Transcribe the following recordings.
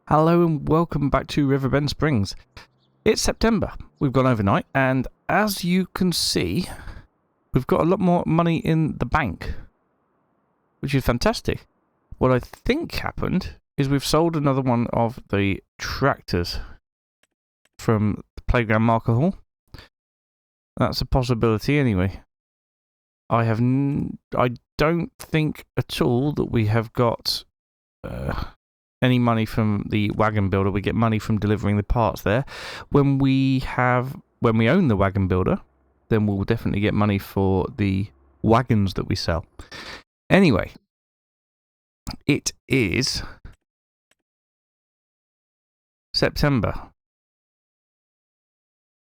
Hello and welcome back to Riverbend Springs. It's September. We've gone overnight, and as you can see, we've got a lot more money in the bank, which is fantastic. What I think happened is we've sold another one of the tractors from the Playground Marker Hall. That's a possibility anyway. I don't think at all that we have got any money from the Wagon builder. We get money from delivering the parts there. When we own the Wagon builder, then we'll definitely get money for the wagons that we sell. Anyway, it is September.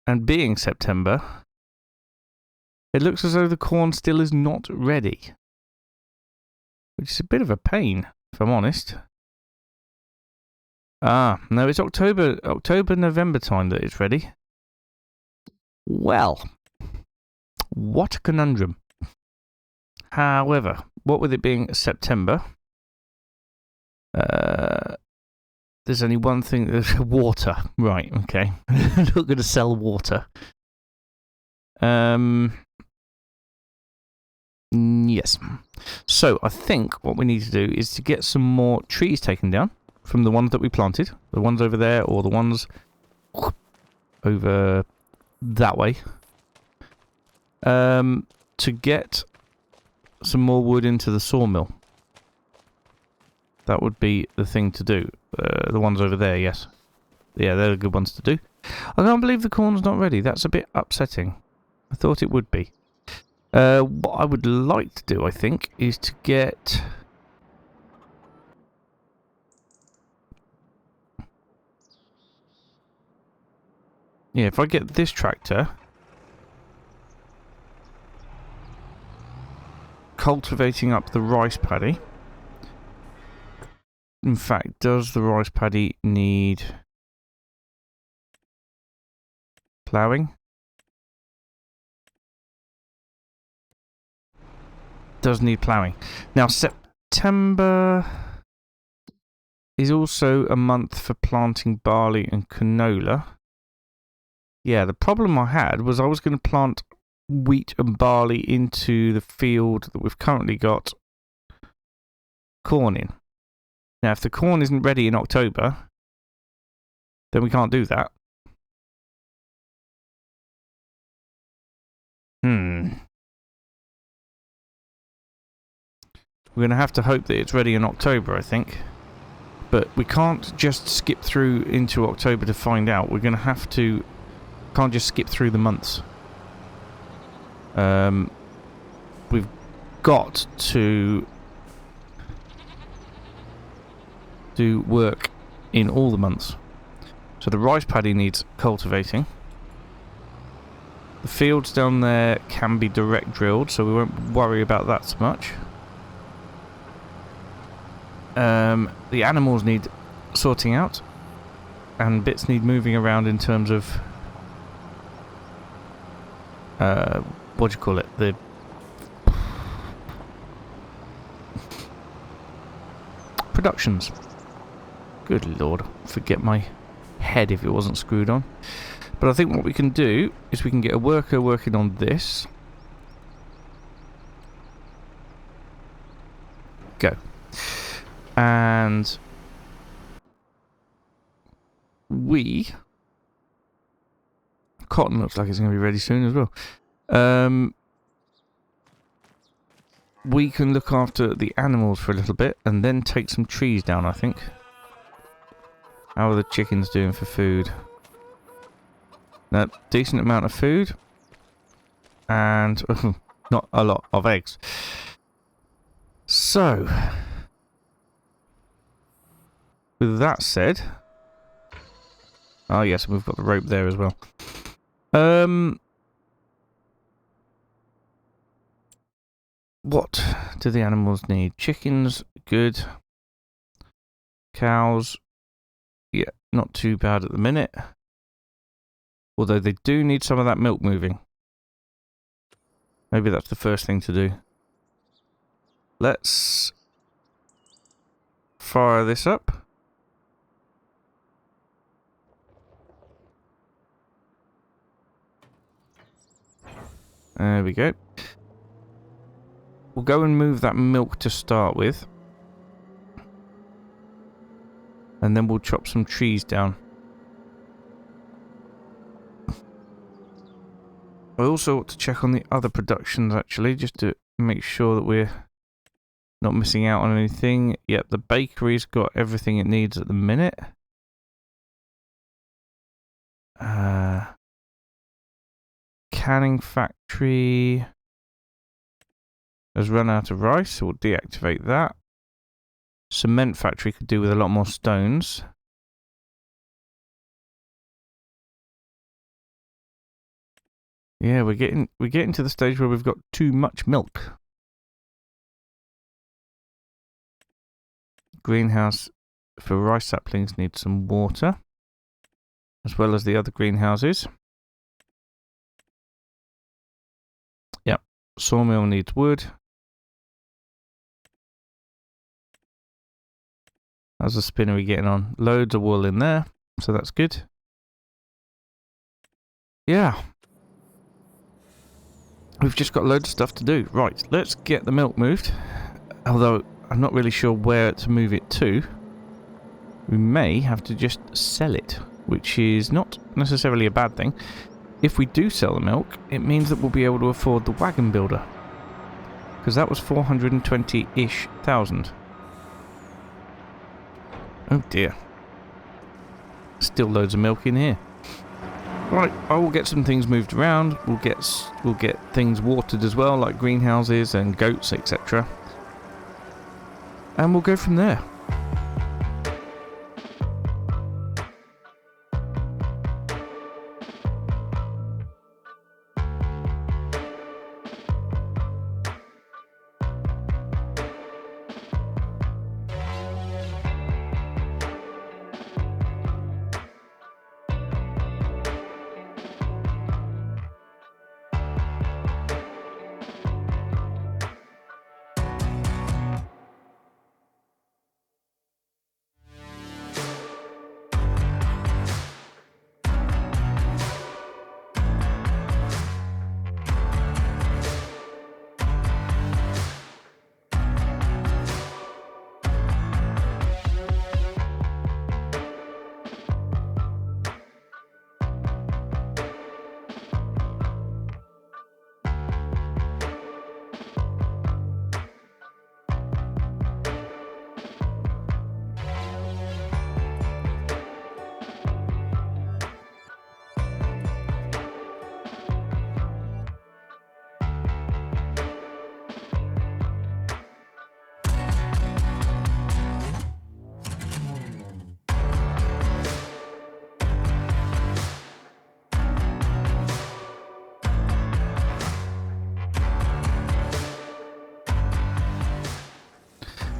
And being September, it looks as though the corn still is not ready. Which is a bit of a pain, if I'm honest. No, it's October, November time that it's ready. Well, what a conundrum. However, what with it being September, there's only one thing, water. Right, okay. I'm not going to sell water. Yes. So, I think what we need to do is to get some more trees taken down from the ones that we planted. The ones over there, or the ones over that way. To get some more wood into the sawmill. That would be the thing to do. The ones over there, yes. Yeah, they're the good ones to do. I can't believe the corn's not ready. That's a bit upsetting. I thought it would be. What I would like to do, I think, is to get... Yeah, if I get this tractor cultivating up the rice paddy. In fact, does the rice paddy need ploughing? Does need ploughing. Now, September is also a month for planting barley and canola. Yeah, the problem I had was I was going to plant wheat and barley into the field that we've currently got corn in. Now, if the corn isn't ready in October, then we can't do that. We're going to have to hope that it's ready in October, I think. But we can't just skip through into October to find out. We're going to have to... Can't just skip through the months. We've got to do work in all the months. So the rice paddy needs cultivating. The fields down there can be direct drilled, so we won't worry about that so much. The animals need sorting out, and bits need moving around in terms of what do you call it? The productions. Good lord, forget my head if it wasn't screwed on. But I think what we can do is we can get a worker working on this. Go. And cotton looks like it's going to be ready soon as well. We can look after the animals for a little bit and then take some trees down, I think. How are the chickens doing for food? Now, decent amount of food. And not a lot of eggs. So, with that said... Oh yes, we've got the rope there as well. What do the animals need? Chickens, good. Cows, yeah, not too bad at the minute. Although they do need some of that milk moving. Maybe that's the first thing to do. Let's fire this up. There we go. We'll go and move that milk to start with. And then we'll chop some trees down. I also ought to check on the other productions actually, just to make sure that we're not missing out on anything. Yep, the bakery's got everything it needs at the minute. Canning factory has run out of rice, so we'll deactivate that. Cement factory could do with a lot more stones. Yeah, we're getting to the stage where we've got too much milk. Greenhouse for rice saplings needs some water, as well as the other greenhouses. Yep, sawmill needs wood. How's the spinnery getting on? Loads of wool in there, so that's good. Yeah. We've just got loads of stuff to do. Right, let's get the milk moved. Although, I'm not really sure where to move it to. We may have to just sell it, which is not necessarily a bad thing. If we do sell the milk, it means that we'll be able to afford the wagon builder. Because that was 420-ish thousand. Oh dear. Still loads of milk in here. Right, I will get some things moved around. We'll get things watered as well, like greenhouses and goats, etc. And we'll go from there.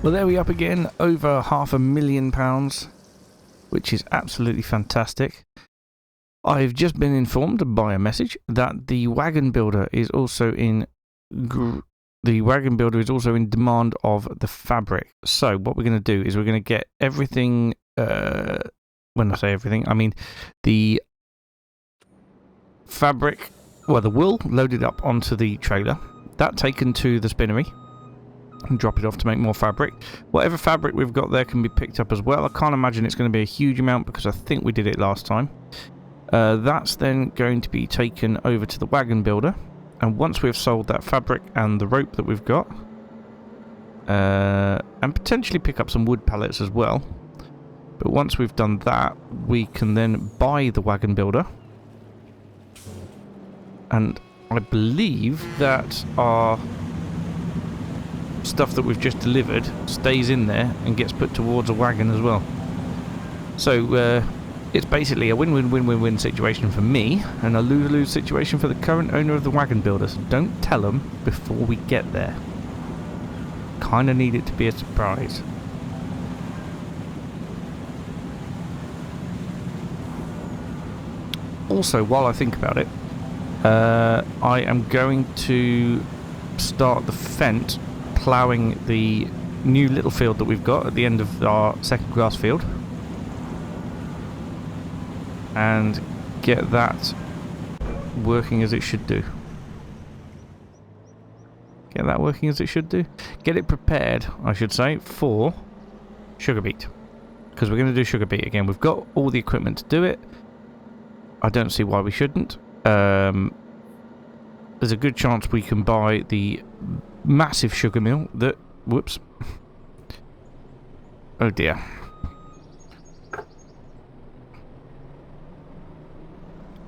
Well, there we up again, over £500,000, which is absolutely fantastic. I've just been informed by a message that the wagon builder is also in demand of the fabric. So what we're going to do is we're going to get everything. When I say everything, I mean the fabric, well, the wool loaded up onto the trailer, that taken to the spinnery and drop it off to make more fabric. Whatever fabric we've got there can be picked up as well. I can't imagine it's going to be a huge amount because I think we did it last time. That's then going to be taken over to the wagon builder, and once we've sold that fabric and the rope that we've got, and potentially pick up some wood pallets as well, but once we've done that, we can then buy the wagon builder, and I believe that our stuff that we've just delivered stays in there and gets put towards a wagon as well. So it's basically a win-win-win-win-win situation for me and a lose-lose situation for the current owner of the wagon builder. So don't tell them before we get there. Kind of need it to be a surprise. Also, while I think about it, I am going to start the Fent ploughing the new little field that we've got at the end of our second grass field, and get that working as it should do. Get that working as it should do. Get it prepared, I should say, for sugar beet. Because we're going to do sugar beet again. We've got all the equipment to do it. I don't see why we shouldn't. There's a good chance we can buy the massive sugar mill that... Whoops. Oh dear.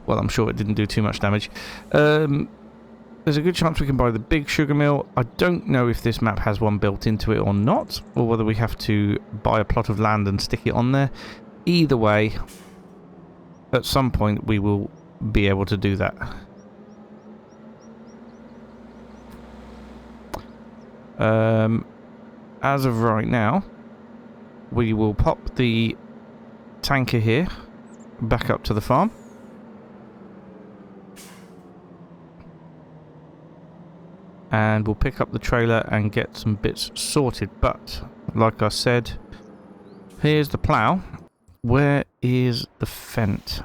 Well, I'm sure it didn't do too much damage. There's a good chance we can buy the big sugar mill. I don't know if this map has one built into it or not, or whether we have to buy a plot of land and stick it on there. Either way, at some point we will be able to do that. As of right now, we will pop the tanker here back up to the farm. And we'll pick up the trailer and get some bits sorted. But, like I said, here's the plough. Where is the Fent?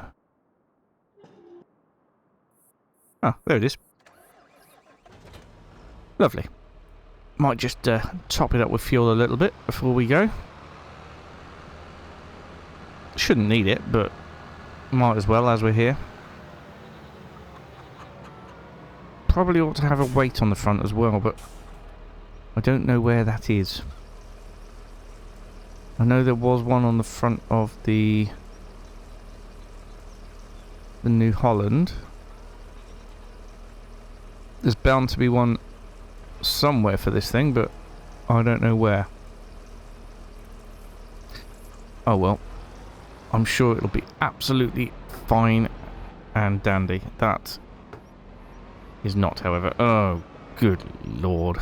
Oh, there it is. Lovely. Might just top it up with fuel a little bit before we go. Shouldn't need it, but might as well as we're here. Probably ought to have a weight on the front as well, but I don't know where that is. I know there was one on the front of the New Holland. There's bound to be one somewhere for this thing, but I don't know where. Oh well. I'm sure it'll be absolutely fine and dandy. That is not, however. Oh, good lord.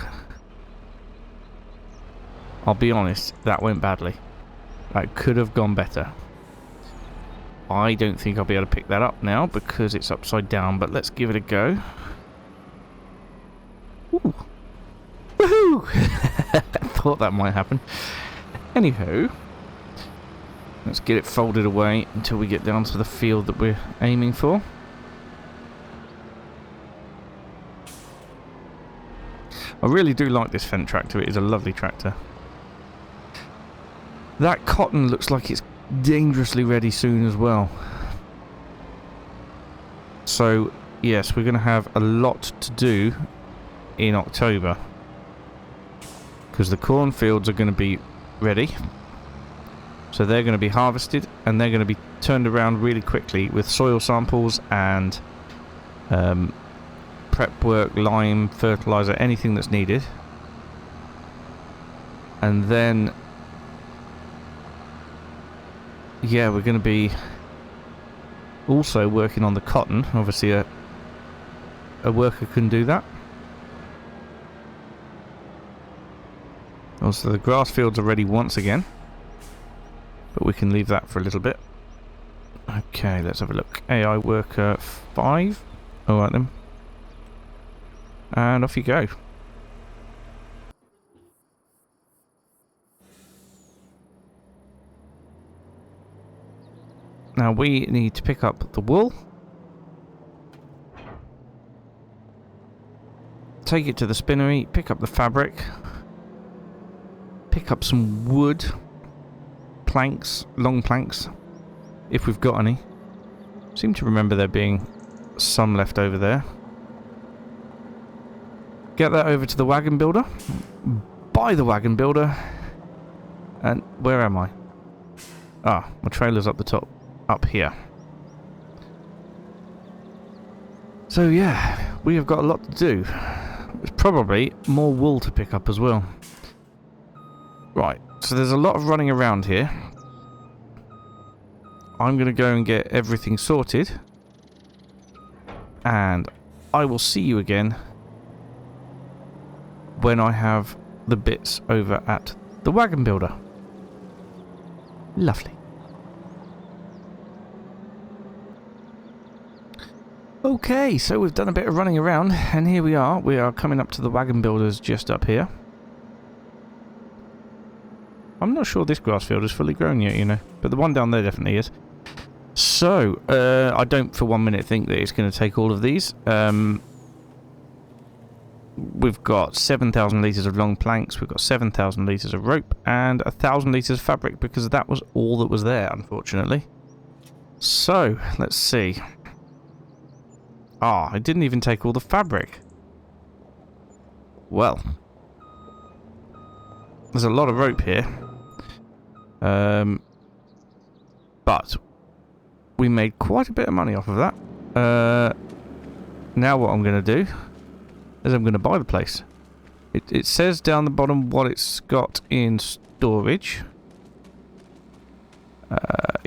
I'll be honest, that went badly. That could have gone better. I don't think I'll be able to pick that up now because it's upside down, but let's give it a go. Ooh. Woohoo! I thought that might happen. Anywho, let's get it folded away until we get down to the field that we're aiming for. I really do like this Fendt tractor. It is a lovely tractor. That cotton looks like it's dangerously ready soon as well. So, yes, we're going to have a lot to do in October. Because the cornfields are going to be ready. So they're going to be harvested and they're going to be turned around really quickly with soil samples and prep work, lime, fertilizer, anything that's needed. And then, yeah, we're going to be also working on the cotton. Obviously a worker can do that. Also the grass fields are ready once again, but we can leave that for a little bit. Okay, let's have a look. AI worker 5. Alright then. And off you go. Now we need to pick up the wool. Take it to the spinnery, pick up the fabric. Pick up some wood. Planks, long planks, if we've got any. Seem to remember there being some left over there. Get that over to the wagon builder. Buy the wagon builder. And where am I? Ah, my trailer's up the top. Up here. So yeah, we have got a lot to do. There's probably more wool to pick up as well. Right, so there's a lot of running around here. I'm going to go and get everything sorted. And I will see you again when I have the bits over at the wagon builder. Lovely. Okay, so we've done a bit of running around, and here we are. We are coming up to the wagon builders just up here. I'm not sure this grass field is fully grown yet, you know, but the one down there definitely is. So, I don't for 1 minute think that it's going to take all of these. we've got 7,000 litres of long planks, we've got 7,000 litres of rope, and 1,000 litres of fabric, because that was all that was there, unfortunately. So, let's see. I didn't even take all the fabric. Well, there's a lot of rope here. But we made quite a bit of money off of that. Now what I'm going to do is I'm going to buy the place. It says down the bottom what it's got in storage.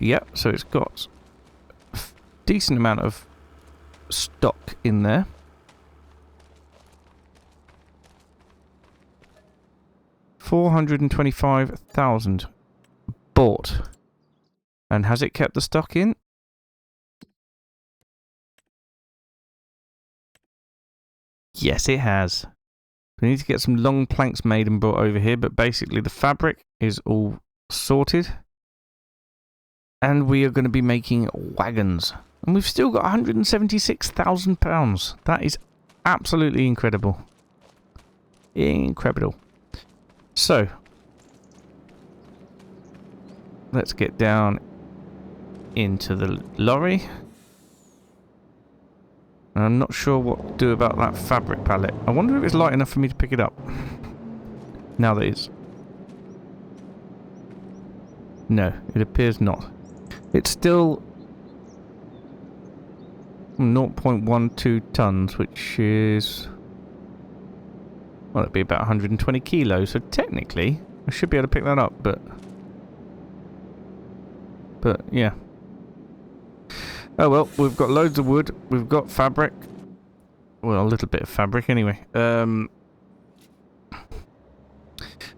Yeah, so it's got a decent amount of stock in there. $425,000 bought. And has it kept the stock in? Yes, it has. We need to get some long planks made and brought over here, but basically the fabric is all sorted. And we are going to be making wagons. And we've still got £176,000. That is absolutely incredible. Incredible. So, let's get down into the lorry. And I'm not sure what to do about that fabric pallet. I wonder if it's light enough for me to pick it up. Now that it's... No, it appears not. It's still 0.12 tons, which is... well, it'd be about 120 kilos, so technically I should be able to pick that up, but yeah. Oh well, we've got loads of wood, we've got fabric. Well, a little bit of fabric anyway. I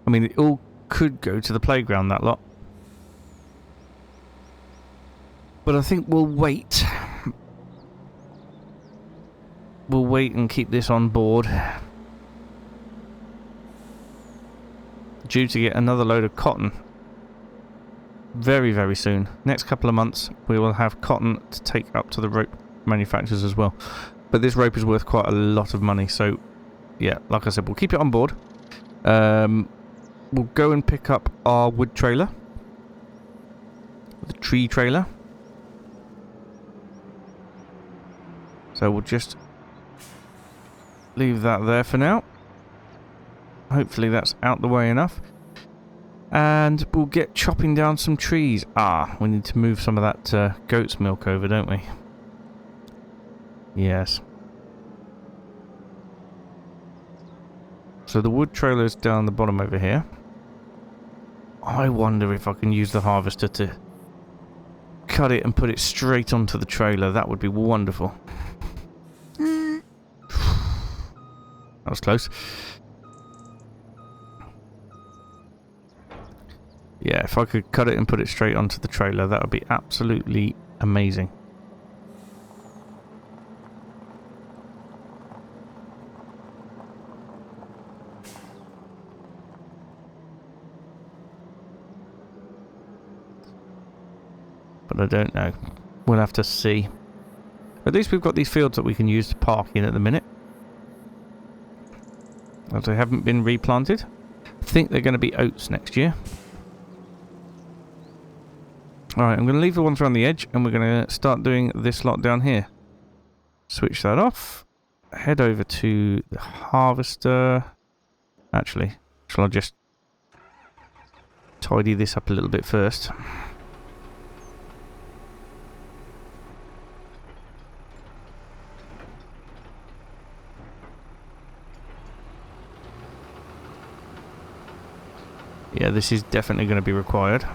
mean, it all could go to the playground, that lot. But I think we'll wait. We'll wait and keep this on board. Due to get another load of cotton very, very soon. Next couple of months we will have cotton to take up to the rope manufacturers as well. But this rope is worth quite a lot of money, so yeah, like I said, we'll keep it on board. We'll go and pick up our wood trailer, the tree trailer. So we'll just leave that there for now. Hopefully that's out the way enough. And we'll get chopping down some trees. We need to move some of that goat's milk over, don't we? Yes. So the wood trailer is down the bottom over here. I wonder if I can use the harvester to cut it and put it straight onto the trailer. That would be wonderful. That was close. Yeah, if I could cut it and put it straight onto the trailer, that would be absolutely amazing. But I don't know. We'll have to see. At least we've got these fields that we can use to park in at the minute. As they haven't been replanted. I think they're going to be oats next year. Alright, I'm going to leave the ones around the edge and we're going to start doing this lot down here. Switch that off. Head over to the harvester. Actually, shall I just tidy this up a little bit first? Yeah, this is definitely going to be required.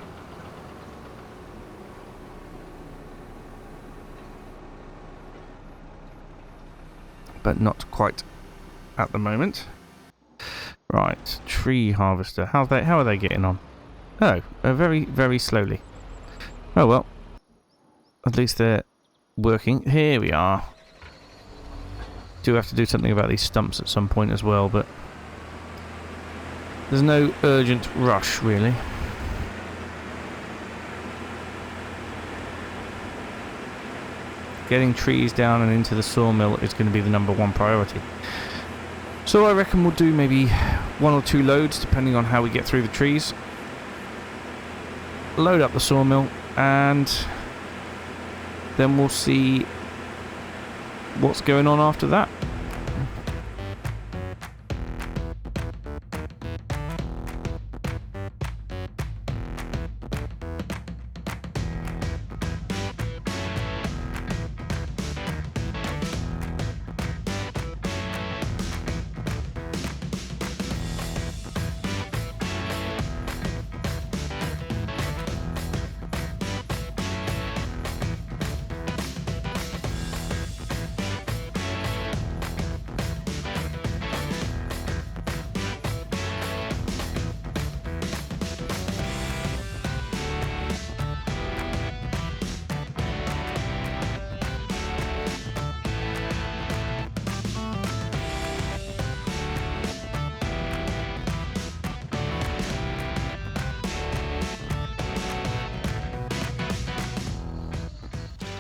But not quite at the moment. Right, tree harvester. How are they getting on? Oh, very, very slowly. Oh well. At least they're working. Here we are. Do have to do something about these stumps at some point as well, but there's no urgent rush, really. Getting trees down and into the sawmill is going to be the #1 priority. So I reckon we'll do maybe 1 or 2 loads depending on how we get through the trees. Load up the sawmill and then we'll see what's going on after that.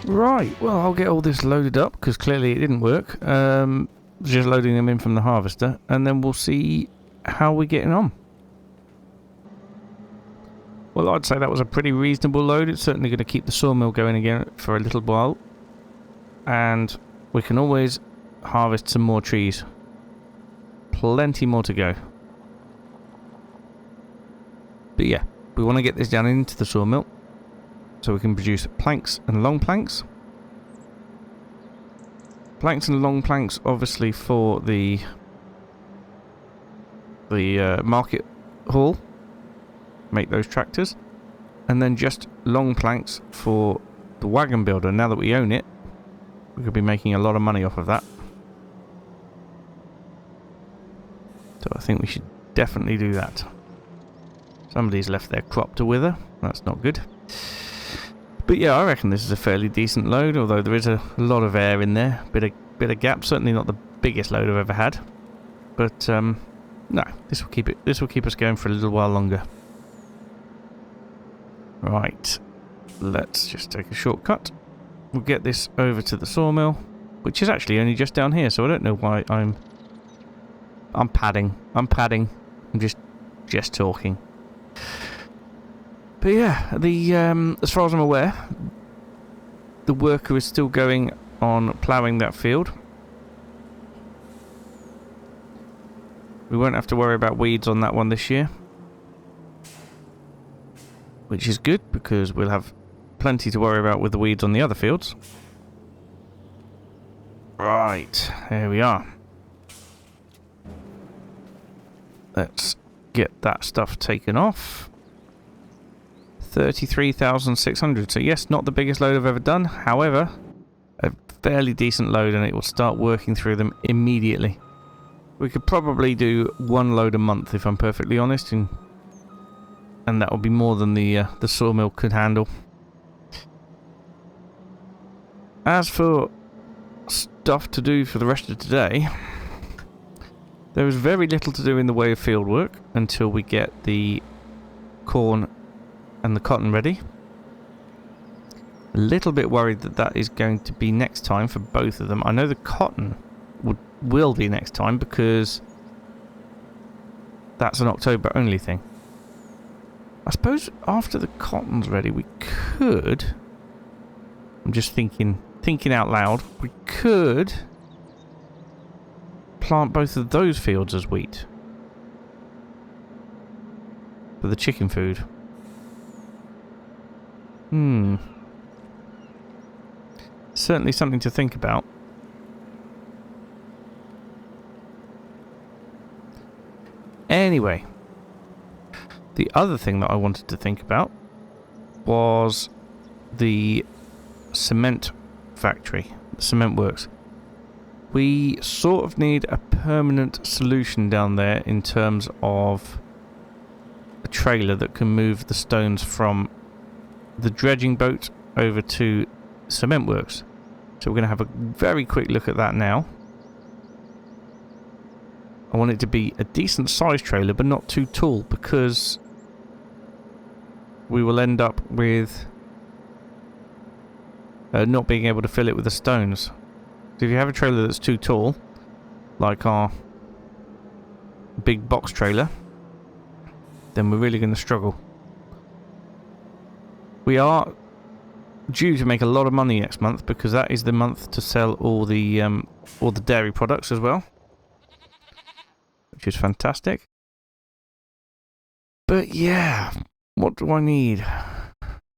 Right, well, I'll get all this loaded up because clearly it didn't work. Just loading them in from the harvester, and then we'll see how we're getting on. Well, I'd say that was a pretty reasonable load. It's certainly going to keep the sawmill going again for a little while, and we can always harvest some more trees. Plenty more to go. But yeah, we want to get this down into the sawmill so we can produce planks and long planks. Planks and long planks obviously for the market hall. Make those tractors. And then just long planks for the wagon builder. Now that we own it, we could be making a lot of money off of that. So I think we should definitely do that. Somebody's left their crop to wither. That's not good. But yeah, I reckon this is a fairly decent load, although there is a lot of air in there. Bit of gap. Certainly not the biggest load I've ever had. But no, this will keep it. This will keep us going for a little while longer. Right, let's just take a shortcut. We'll get this over to the sawmill, which is actually only just down here, so I don't know why I'm padding. I'm just talking. But yeah, as far as I'm aware, the worker is still going on ploughing that field. We won't have to worry about weeds on that one this year, which is good because we'll have plenty to worry about with the weeds on the other fields. Right, here we are. Let's get that stuff taken off. 33,600. So yes, not the biggest load I've ever done. However, a fairly decent load, and it will start working through them immediately. We could probably do 1 load a month if I'm perfectly honest, and that would be more than the sawmill could handle. As for stuff to do for the rest of today, there is very little to do in the way of field work until we get the corn and the cotton ready. A little bit worried that that is going to be next time for both of them. I know the cotton will be next time because that's an October only thing. I suppose after the cotton's ready we could, I'm just thinking out loud, we could plant both of those fields as wheat for the chicken food. Certainly something to think about. Anyway, the other thing that I wanted to think about was the cement factory, the cement works. We sort of need a permanent solution down there in terms of a trailer that can move the stones from the dredging boat over to cement works. So we're going to have a very quick look at that now. I want it to be a decent sized trailer but not too tall, because we will end up with not being able to fill it with the stones. So if you have a trailer that's too tall, like our big box trailer, then we're really going to struggle. We are due to make a lot of money next month because that is the month to sell all the dairy products as well, which is fantastic. But yeah, what do I need?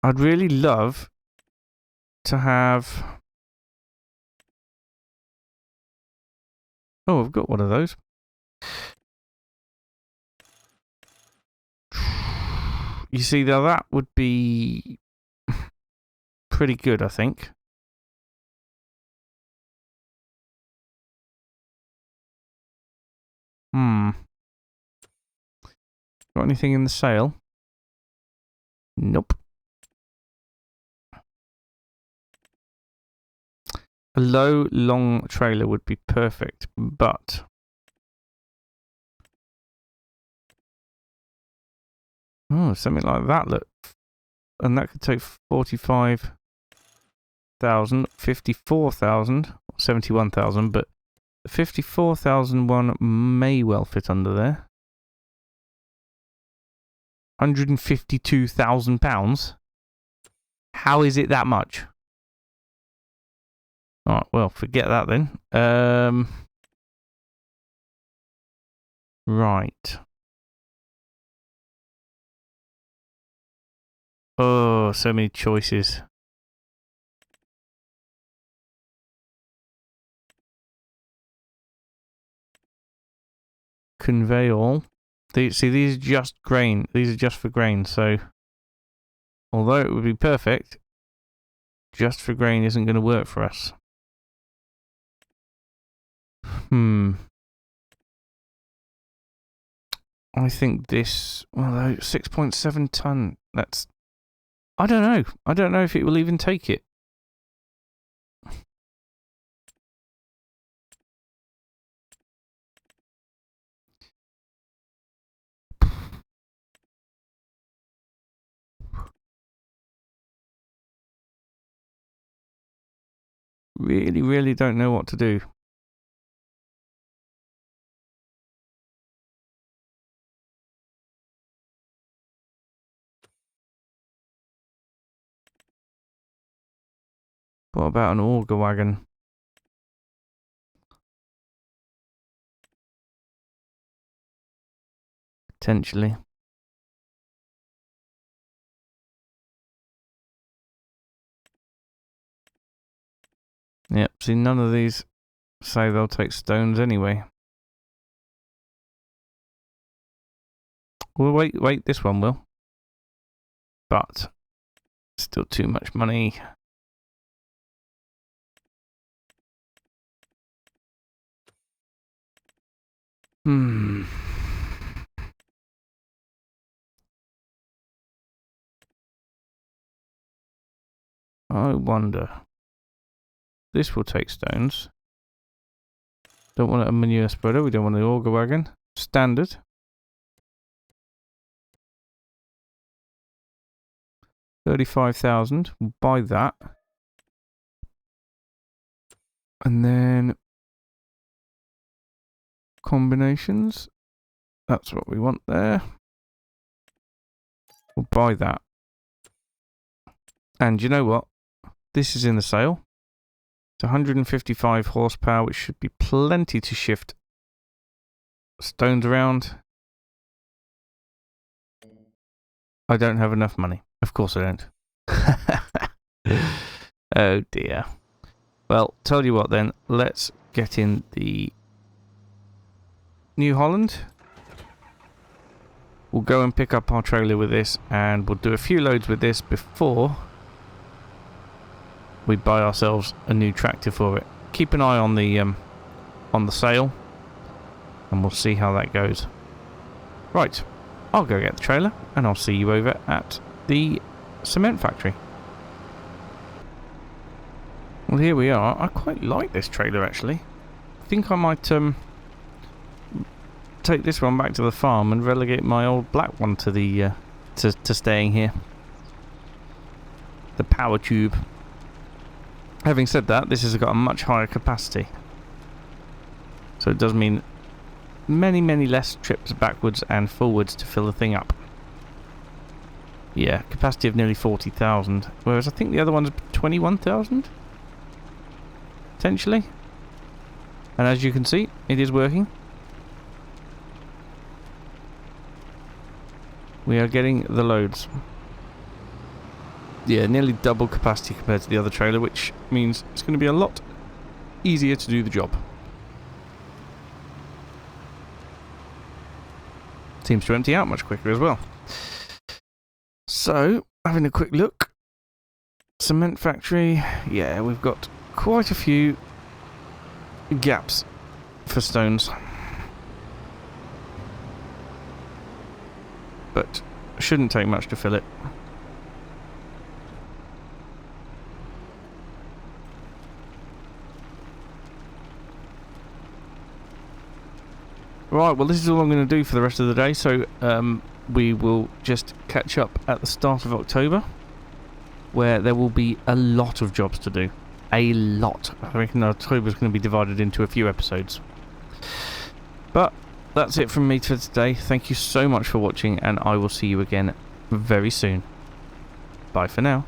I'd really love to have... Oh, I've got one of those. You see, now that would be pretty good, I think. Got anything in the sale? Nope. A low, long trailer would be perfect, but... Oh, something like that, look. And that could take 45,000, 54,000, 71,000, but the 54,000 one may well fit under there. £152,000? How is it that much? Alright, well, forget that then. Right. Oh, so many choices. Convey all. See, these are just grain. These are just for grain, so... Although it would be perfect, just for grain isn't going to work for us. I think this... Well, 6.7 ton. That's... I don't know. I don't know if it will even take it. Really don't know what to do. What about an auger wagon? Potentially. Yep, see, none of these say they'll take stones anyway. Well, wait, this one will. But, still too much money. I wonder. This will take stones. Don't want a manure spreader. We don't want the auger wagon. Standard. $35,000. We'll buy that. And then combinations. That's what we want there. We'll buy that. And you know what? This is in the sale. It's 155 horsepower, which should be plenty to shift stones around. I don't have enough money. Of course I don't. Oh dear. Well, tell you what then. Let's get in the New Holland. We'll go and pick up our trailer with this, and we'll do a few loads with this before we buy ourselves a new tractor for it. Keep an eye on the sale, and we'll see how that goes. Right, I'll go get the trailer, and I'll see you over at the cement factory. Well, here we are. I quite like this trailer actually. I think I might take this one back to the farm and relegate my old black one to the to staying here. The power tube. Having said that, this has got a much higher capacity, so it does mean many less trips backwards and forwards to fill the thing up. Yeah, capacity of nearly 40,000, whereas I think the other one's 21,000? Potentially. And as you can see, it is working. We are getting the loads. Yeah, nearly double capacity compared to the other trailer, which means it's going to be a lot easier to do the job. Seems to empty out much quicker as well. So, having a quick look. Cement factory. Yeah, we've got quite a few gaps for stones. But shouldn't take much to fill it. Right, well this is all I'm going to do for the rest of the day, so we will just catch up at the start of October, where there will be a lot of jobs to do. A lot. I reckon October is going to be divided into a few episodes. But that's it from me for today. Thank you so much for watching, and I will see you again very soon. Bye for now.